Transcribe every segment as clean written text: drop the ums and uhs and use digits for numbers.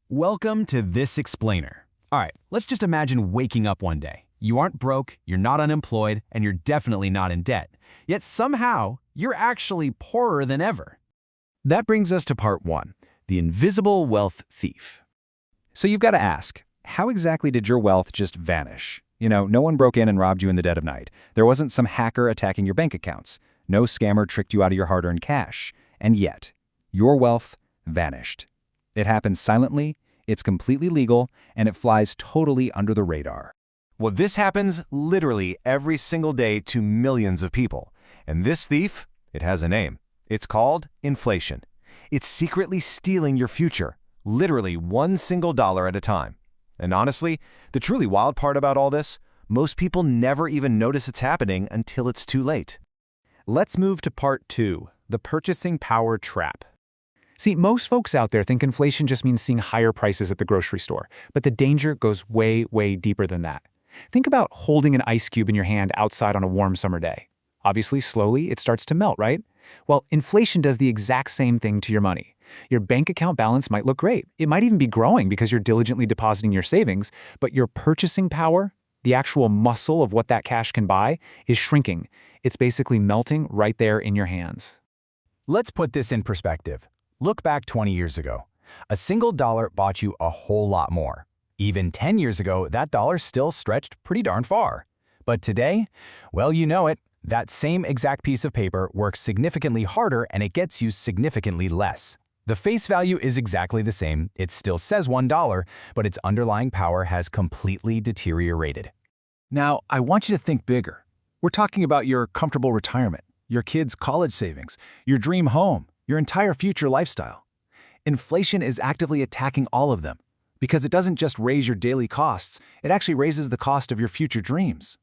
Welcome to This Explainer. All right, let's just imagine waking up one day. You aren't broke, you're not unemployed, and you're definitely not in debt. Yet somehow, you're actually poorer than ever. That brings us to part one, the invisible wealth thief. So you've got to ask, how exactly did your wealth just vanish? No one broke in and robbed you in the dead of night. There wasn't some hacker attacking your bank accounts. No scammer tricked you out of your hard-earned cash. And yet, your wealth vanished. It happens silently, it's completely legal, and it flies totally under the radar. Well, this happens literally every single day to millions of people. And this thief, it has a name. It's called inflation. It's secretly stealing your future, literally one single dollar at a time. And honestly, the truly wild part about all this, most people never even notice it's happening until it's too late. Let's move to part two, the purchasing power trap. See, most folks out there think inflation just means seeing higher prices at the grocery store, but the danger goes way, way deeper than that. Think about holding an ice cube in your hand outside on a warm summer day. Obviously, slowly, it starts to melt, right? Well, inflation does the exact same thing to your money. Your bank account balance might look great. It might even be growing because you're diligently depositing your savings, but your purchasing power, the actual muscle of what that cash can buy, is shrinking. It's basically melting right there in your hands. Let's put this in perspective. Look back 20 years ago. A single dollar bought you a whole lot more. Even 10 years ago, that dollar still stretched pretty darn far. But today, well, you know it, that same exact piece of paper works significantly harder and it gets you significantly less. The face value is exactly the same, it still says $1, but its underlying power has completely deteriorated. Now, I want you to think bigger. We're talking about your comfortable retirement, your kids' college savings, your dream home, your entire future lifestyle. Inflation is actively attacking all of them because it doesn't just raise your daily costs, it actually raises the cost of your future dreams.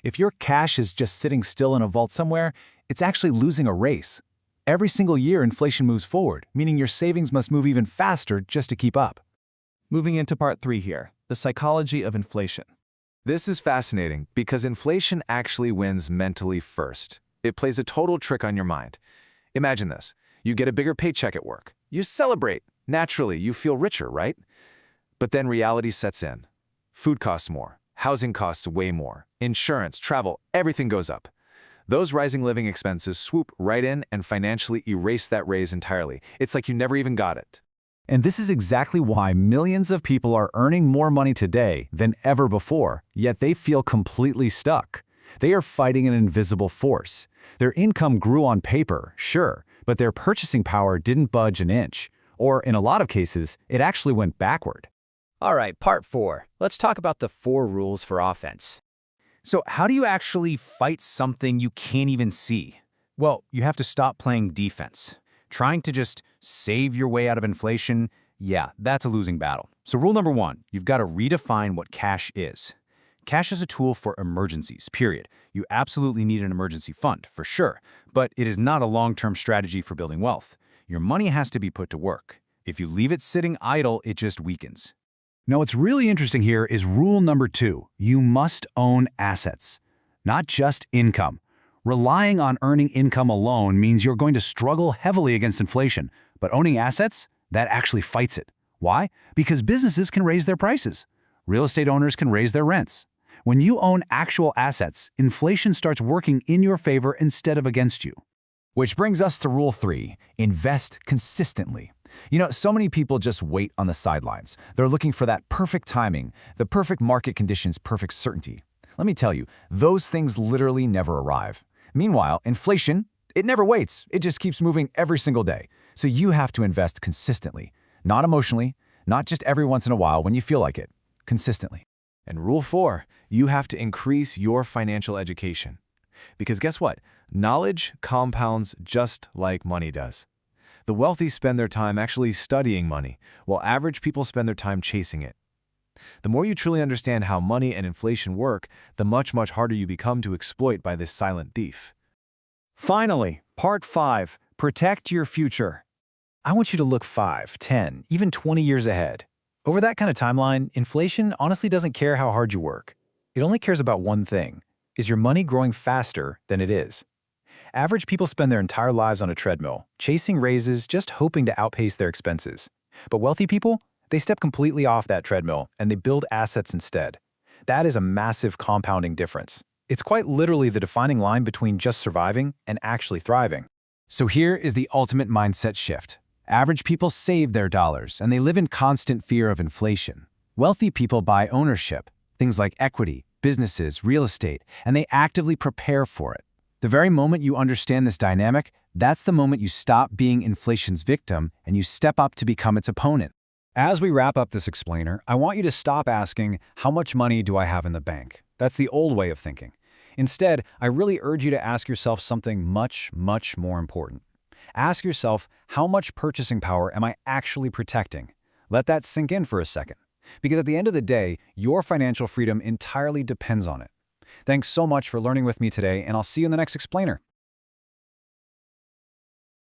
If your cash is just sitting still in a vault somewhere, it's actually losing a race. Every single year, inflation moves forward, meaning your savings must move even faster just to keep up. Moving into part three here, the psychology of inflation. This is fascinating because inflation actually wins mentally first. It plays a total trick on your mind. Imagine this. You get a bigger paycheck at work. You celebrate. Naturally, you feel richer, right? But then reality sets in. Food costs more. Housing costs way more. Insurance, travel, everything goes up. Those rising living expenses swoop right in and financially erase that raise entirely. It's like you never even got it. And this is exactly why millions of people are earning more money today than ever before, yet they feel completely stuck. They are fighting an invisible force. Their income grew on paper, sure, but their purchasing power didn't budge an inch. Or in a lot of cases, it actually went backward. All right, part four. Let's talk about the 4 rules for offense. So how do you actually fight something you can't even see? Well, you have to stop playing defense. Trying to just save your way out of inflation, yeah, that's a losing battle. So rule number 1, you've got to redefine what cash is. Cash is a tool for emergencies, period. You absolutely need an emergency fund, for sure, but it is not a long-term strategy for building wealth. Your money has to be put to work. If you leave it sitting idle, it just weakens. Now, what's really interesting here is rule number 2. You must own assets, not just income. Relying on earning income alone means you're going to struggle heavily against inflation, but owning assets, that actually fights it. Why? Because businesses can raise their prices. Real estate owners can raise their rents. When you own actual assets, inflation starts working in your favor instead of against you. Which brings us to rule 3, invest consistently. So many people just wait on the sidelines. They're looking for that perfect timing, the perfect market conditions, perfect certainty. Let me tell you, those things literally never arrive. Meanwhile, inflation, it never waits. It just keeps moving every single day. So you have to invest consistently, not emotionally, not just every once in a while when you feel like it, consistently. And rule 4, you have to increase your financial education. Because guess what? Knowledge compounds just like money does. The wealthy spend their time actually studying money, while average people spend their time chasing it. The more you truly understand how money and inflation work, the much harder you become to exploit by this silent thief. Finally, part 5, protect your future. I want you to look 5, 10, even 20 years ahead. Over that kind of timeline, inflation honestly doesn't care how hard you work. It only cares about one thing. Is your money growing faster than it is? Average people spend their entire lives on a treadmill, chasing raises just hoping to outpace their expenses. But wealthy people, They step completely off that treadmill and they build assets instead. That is a massive compounding difference. It's quite literally the defining line between just surviving and actually thriving. So here is the ultimate mindset shift. Average people save their dollars, and they live in constant fear of inflation. Wealthy people buy ownership, things like equity, businesses, real estate, and they actively prepare for it. The very moment you understand this dynamic, that's the moment you stop being inflation's victim and you step up to become its opponent. As we wrap up this explainer, I want you to stop asking, how much money do I have in the bank? That's the old way of thinking. Instead, I really urge you to ask yourself something much, much more important. Ask yourself, how much purchasing power am I actually protecting? Let that sink in for a second. Because at the end of the day, your financial freedom entirely depends on it. Thanks so much for learning with me today, and I'll see you in the next explainer.